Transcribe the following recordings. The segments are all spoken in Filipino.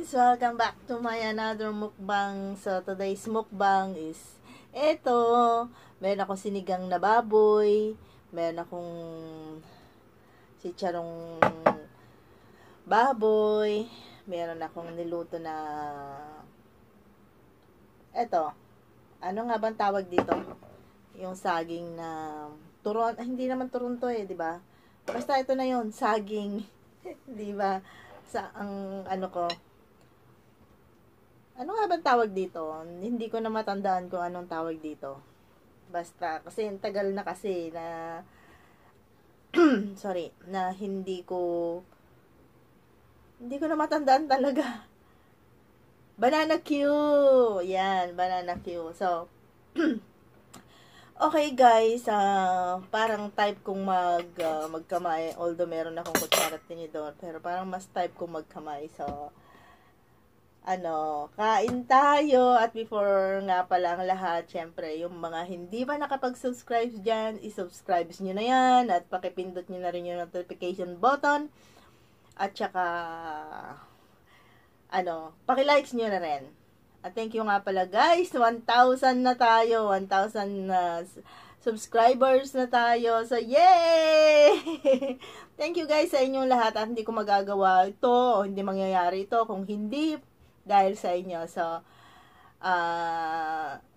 guys! Welcome back to my another mukbang. So, today's mukbang is eto. Meron akong sinigang na baboy. Meron akong chicharong baboy. Meron akong niluto na eto. Ano nga bang tawag dito? Yung saging na turon. Hindi naman turon to di ba? Basta ito na yon saging. Di ba? Sa ang ano ko, ano nga bang tawag dito? Hindi ko na matandaan kung anong tawag dito. Basta, kasi tagal na kasi na, sorry, na hindi ko na matandaan talaga. Banana Q! Yan, banana Q. So, okay guys, parang type kong magkamay, although meron akong kutsara at tinidor, pero parang mas type kong magkamay. So, kain tayo. At before nga pala ang lahat, syempre, yung mga hindi pa nakapag-subscribe dyan, i-subscribe nyo na yan, at pakipindot nyo na rin yung notification button, at saka, pakilikes nyo na rin. At thank you nga pala guys, 1,000 na tayo, 1,000 subscribers na tayo. So, yay! Thank you guys sa inyong lahat at hindi ko magagawa ito o hindi mangyayari ito kung hindi dahil sa inyo. So,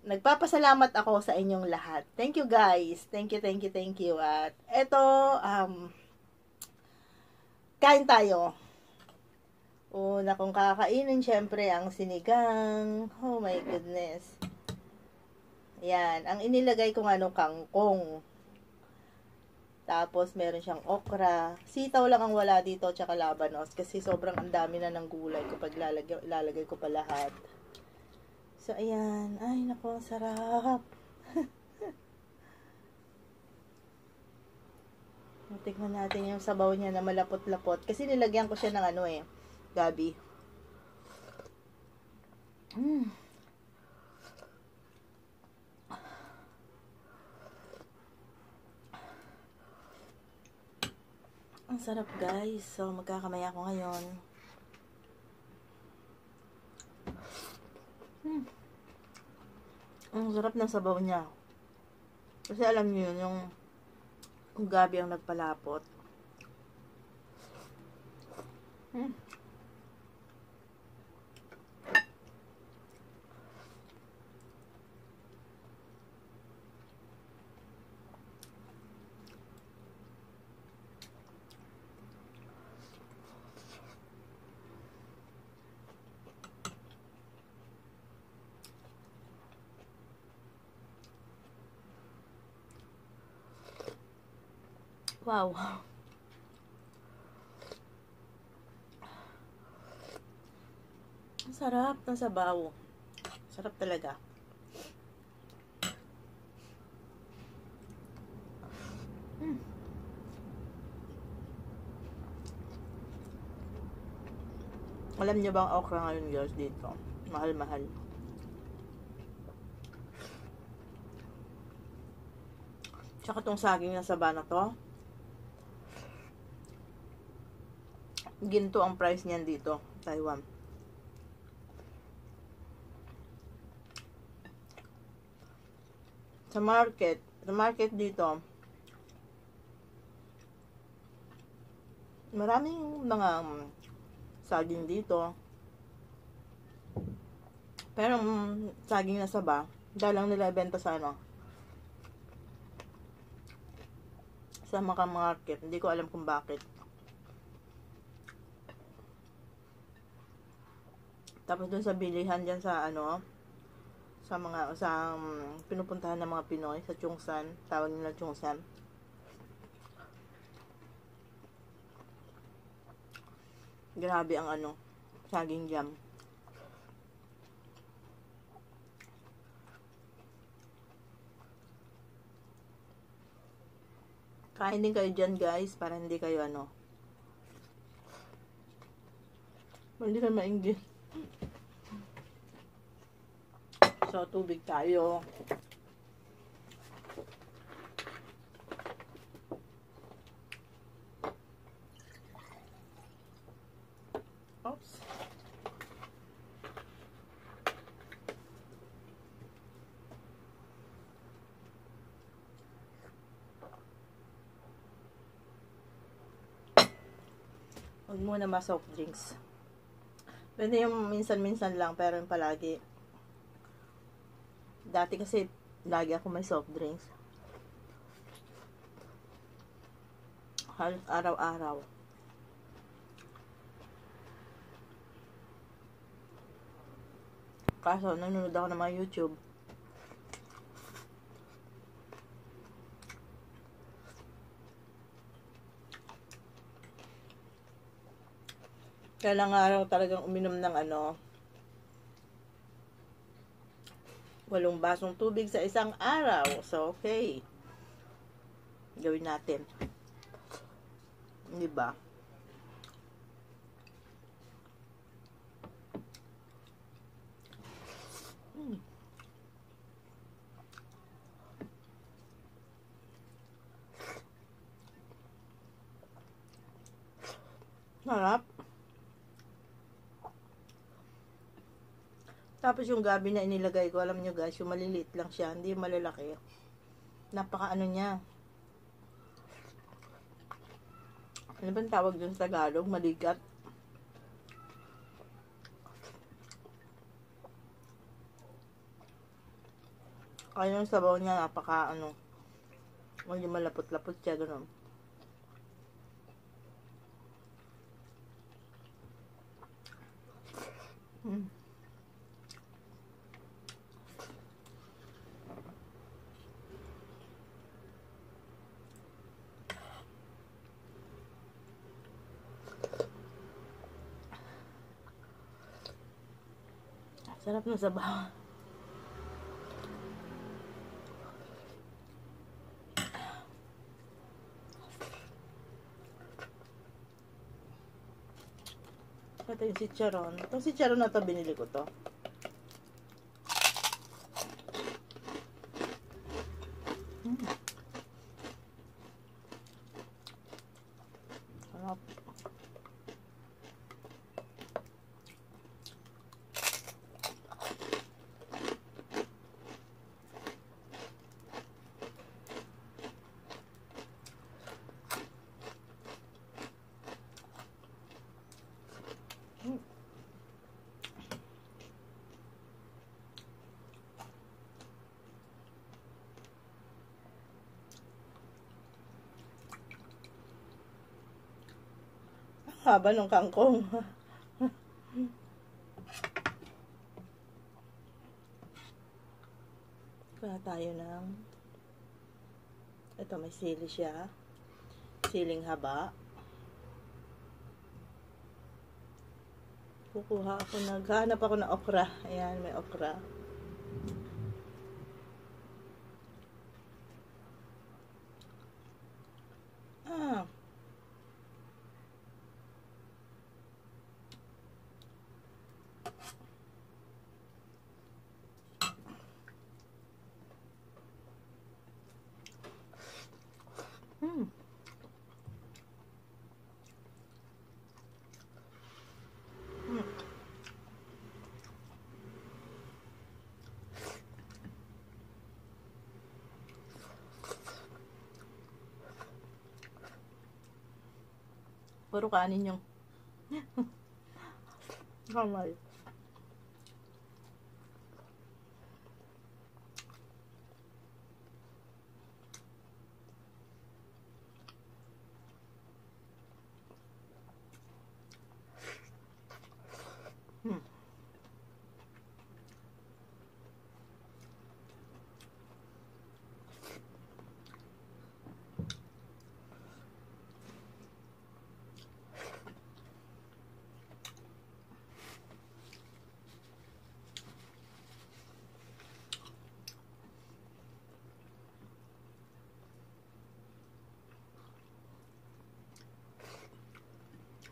nagpapasalamat ako sa inyong lahat. Thank you guys. Thank you. At eto, kain tayo. Una kong kakainin, syempre, ang sinigang. Oh my goodness. Yan. Ang inilagay ko kangkong. Tapos, meron siyang okra. Sitaw lang ang wala dito, tsaka labanos. Kasi sobrang ang dami na ng gulay kapag lalagay ko pa lahat. So, ayan. Ay, naku, ang sarap. Tignan natin yung sabaw niya na malapot-lapot. Kasi nilagyan ko siya ng gabi. Ang sarap guys. So, magkakamay ako ngayon. Ang sarap ng sabaw niya. Kasi alam niyo yun, yung gabi ang nagpalapot. Wow. Ang sarap ng sabaw. Sarap talaga. Alam niyo ba ang okra ngayon guys dito? Mahal-mahal. Tsaka tong saging na saba na to, ginto ang price niyan dito, Taiwan. Sa market dito, maraming mga saging dito. Pero saging na saba, dalang nila ibenta sa sa mga market. Hindi ko alam kung bakit. Tapos dun sa bilihan dyan sa sa pinupuntahan ng mga Pinoy sa Chungsan, tawag nila Chungsan. Grabe ang saging jam. Kain din kayo dyan guys para hindi kayo hindi kayo mainggit. So, tubig tayo. Oops. Huwag muna soft drinks. Pwede yung minsan-minsan lang, pero yung palagi. Dati kasi, lagi ako may soft drinks. Halos araw-araw. Kaso, nanonood ako ng mga YouTube. Kailang araw talagang uminom ng 8 basong tubig sa isang araw. So, okay. Gawin natin. Di ba? Sarap. Tapos yung gabi na inilagay ko, alam nyo guys, yung maliliit lang siya, hindi yung malalaki. Napaka niya. Ano ba tawag dun sa Tagalog? Maligat. Kaya yung sabaw niya, napaka hindi malapot-lapot siya, gano'n. Sarap ng sabaw. Ito yung chicharon. Itong chicharon na to, binili ko to. Sarap. Haba ng kangkong. Kaya tayo ng ito, may sili siya. Siling haba. Kukuha ako, naghahanap ako ng okra. Ayan, may okra. Puro kanin yung kamay.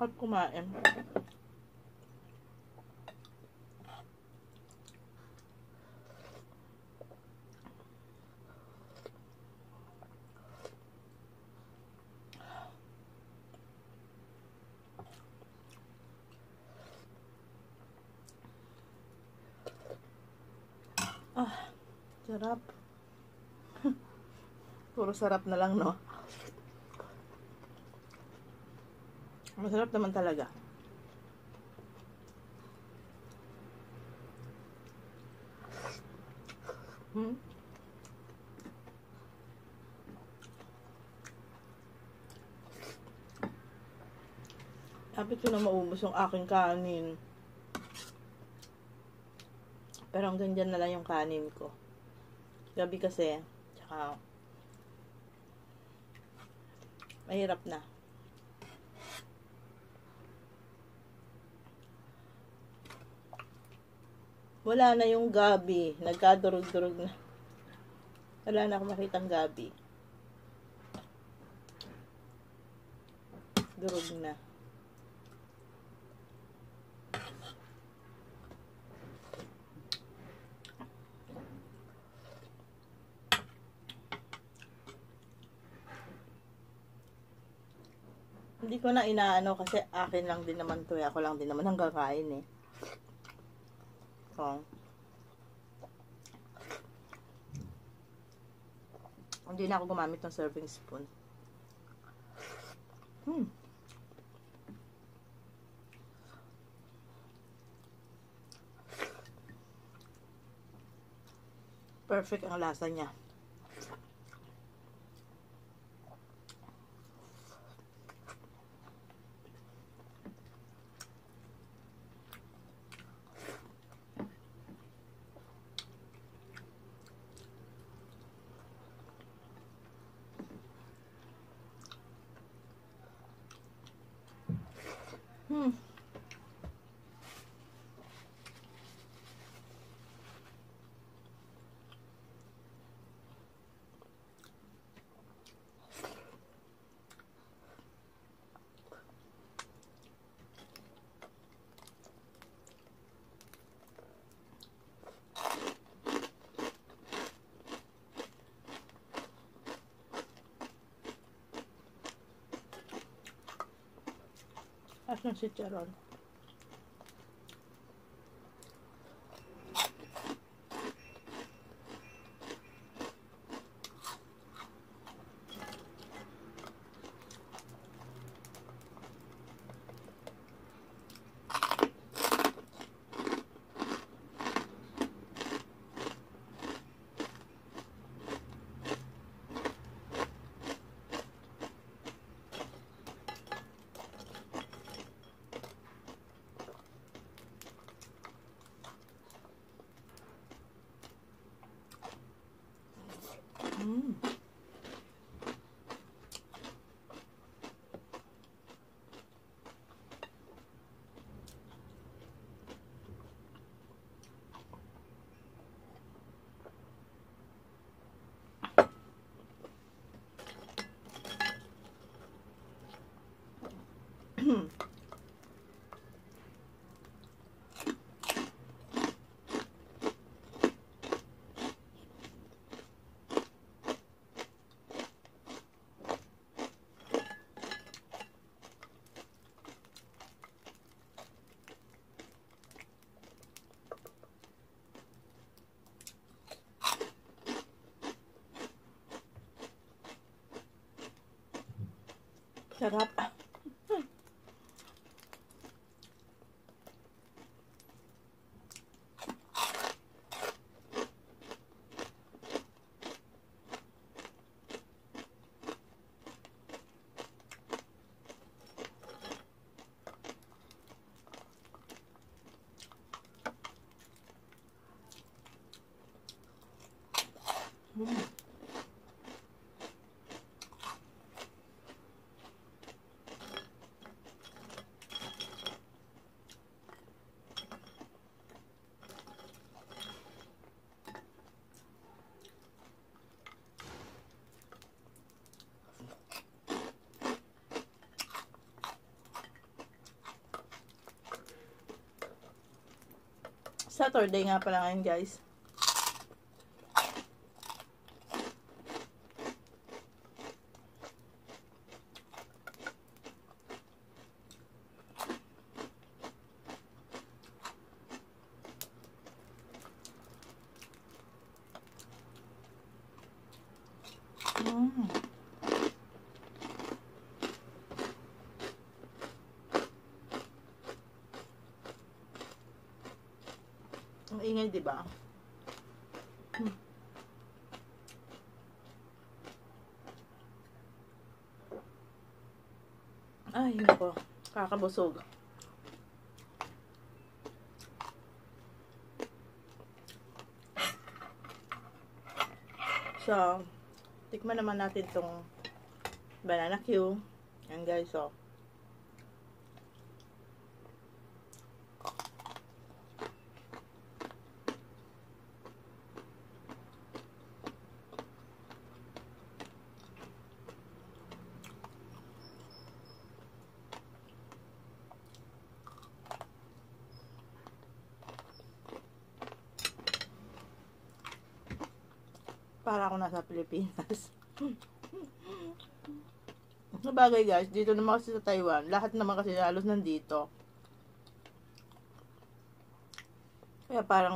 At kumain. Sarap. Puro sarap na lang, no? Masarap naman talaga. Dapat ko na maubos yung aking kanin. Pero hanggang dyan na lang yung kanin ko. Gabi kasi, tsaka mahirap na. Wala na yung gabi. Nagkadurog-durog na. Wala na akong makitang gabi. Durog na. Hindi ko na inaano kasi akin lang din naman to. Ako lang din naman ang kakain eh. So, hindi na ako gumamit ng serving spoon. Perfect ang lasa niya. Asan si Charon? Sarap. Saturday nga pala ngayon, guys. ingay, di ba? Ay, nako. Kakabusog. So, tikman naman natin tong banana Q. Yan guys, so. Para ako nasa Pilipinas. Sabagay guys, dito naman kasi sa Taiwan, lahat naman kasi halos nandito. Kaya parang,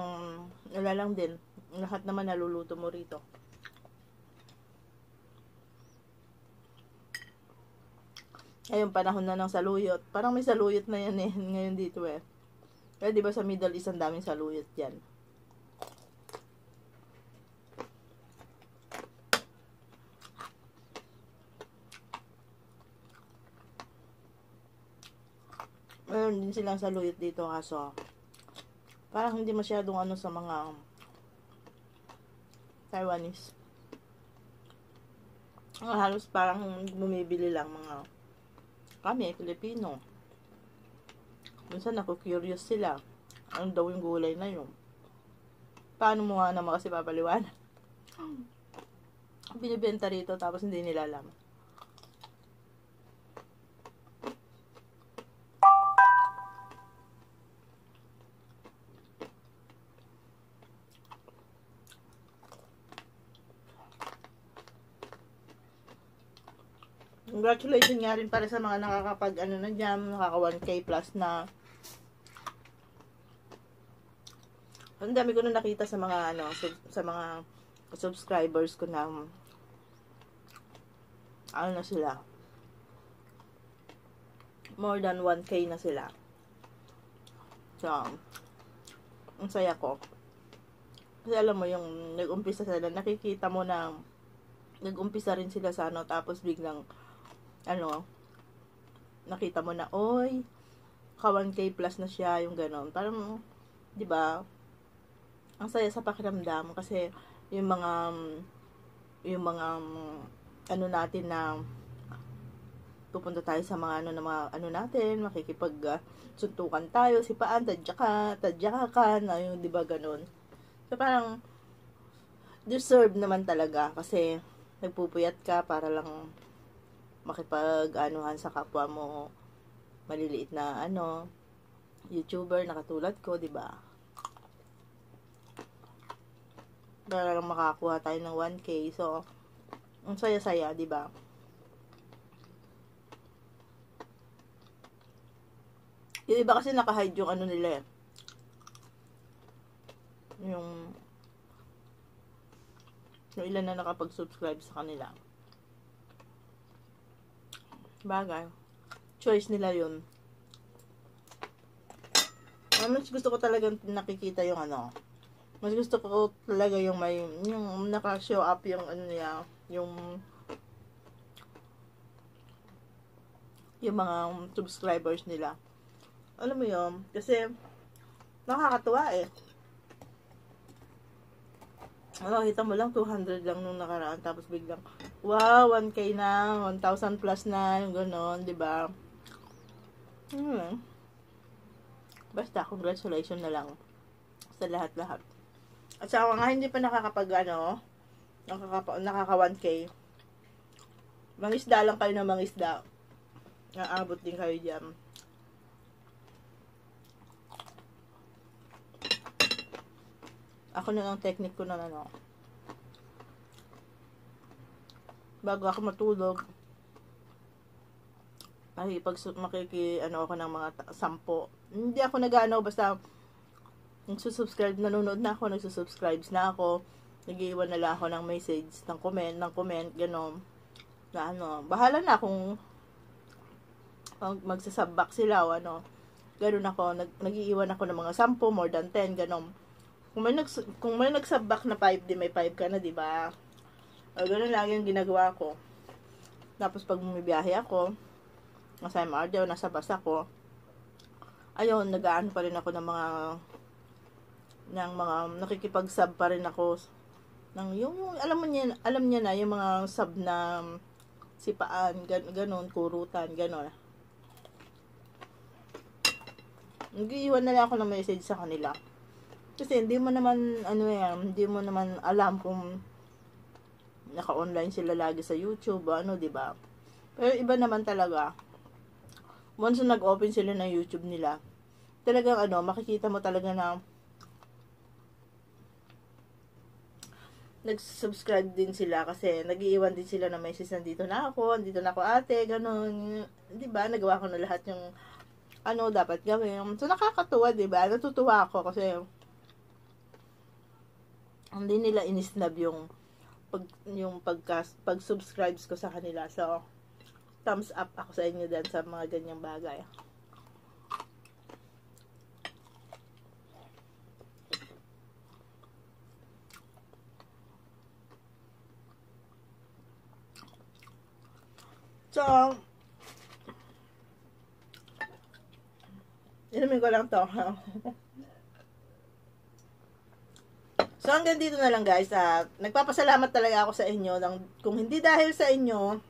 wala lang din. Lahat naman naluluto mo rito. Ayun, panahon na ng saluyot. Parang may saluyot na yan eh, ngayon dito eh. Kaya diba sa Middle East, ang daming saluyot yan. Meron din silang saluyot dito kaso parang hindi masyadong ano sa mga Taiwanese. Halos parang bumibili lang mga kami, Pilipino. Minsan naku-curious sila. Ano daw yung gulay na yun? Paano mo nga naman kasi papaliwanag? Binibenta rito tapos hindi nila alam. Congratulations nga rin para sa mga nakakapag ano na dyan, nakaka 1K plus na. Ang dami ko na nakita sa mga ano, sa mga subscribers ko na ano na sila. More than 1K na sila. So, ang saya ko. Kasi alam mo yung nag-umpisa sila, nakikita mo na nag-umpisa rin sila sa ano, tapos biglang ano, nakita mo na, oy, ka 1K plus na siya, yung ganon. Parang, di ba, ang saya sa pakiramdam kasi yung mga ano natin na pupunta tayo sa mga ano na mga ano natin, makikipag suntukan tayo, sipaan, tadyakan, yung di ba ganon. So parang deserve naman talaga kasi nagpupuyat ka para lang makipag-anuhan sa kapwa mo maliliit na ano YouTuber na katulad ko, di ba? Para lang makakuha tayo ng 1K. So, ang saya-saya, di ba? Yung iba kasi naka-hide yung ano nila eh. Yung ilan na nakapag-subscribe sa kanila. Bagay. Choice nila yun. Mas gusto ko talaga nakikita yung ano. Mas gusto ko talaga yung may, yung naka-show up yung ano niya, yung mga subscribers nila. Alam mo yun? Kasi, nakakatuwa eh. Nakita mo lang, 200 lang nung nakaraan, tapos biglang, wow, 1K na, 1,000 plus na, yung gano'n, di ba? Basta, congratulations na lang sa lahat-lahat. At saka nga, hindi pa nakakapag, ano, nakaka 1K. Mangisda lang kayo na mangisda. Naabot din kayo dyan. Ako na ang technique ko na ano. Bago ako matulog, ay ano ako ng mga 10. Hindi ako nag-ano, basta nagsusubscribe, nanonood na ako, nagsusubscribe na ako, nag-iwan na lang ako ng message, ng comment, gano'n. Na ano, bahala na kung magsasubback sila o ano. Gano'n ako, nag-iiwan ako ng mga 10, more than 10, gano'n. kung may nagsabak na 5, di may 5 ka na, di ba? Ganun lagi yung ginagawa ko. Tapos pag bumibiyahe ako, nasa MRT o nasa bus ako, ayun, nag-aano pa rin ako ng mga nakikipag-sub pa rin ako ng yung alam niya na yung mga sub na sipaan, ganon, kurutan, ganon. Nag-iwan na lang ako ng message sa kanila. Kasi hindi mo naman hindi mo naman alam kung naka-online sila lagi sa YouTube, 'di ba? Pero iba naman talaga. Once na nag-open sila ng YouTube nila, talagang makikita mo talaga na nag-subscribe din sila kasi nag-iiwan din sila ng message, nandito na ako ate, ganun. 'Di ba? Nagawa ko na lahat yung dapat gawin. So, nakakatuwa, diba? Natutuwa ako kasi hindi nila inisnab yung pag-subscribes ko sa kanila. So, thumbs up ako sa inyo din sa mga ganyang bagay. So, inumin ko lang to. So, hanggang dito na lang guys. Nagpapasalamat talaga ako sa inyo. Kung hindi dahil sa inyo,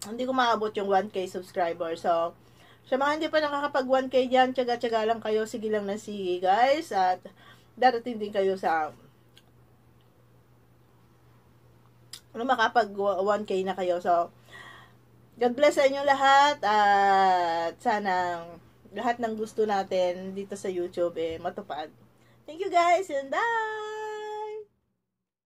hindi ko maabot yung 1K subscriber. So, sa mga hindi pa nakakapag 1K dyan, tsaga-tsaga lang kayo. Sige lang na sige guys. At darating din kayo sa makapag 1K na kayo. So, God bless sa inyo lahat. At sana lahat ng gusto natin dito sa YouTube matupad. Thank you guys and bye!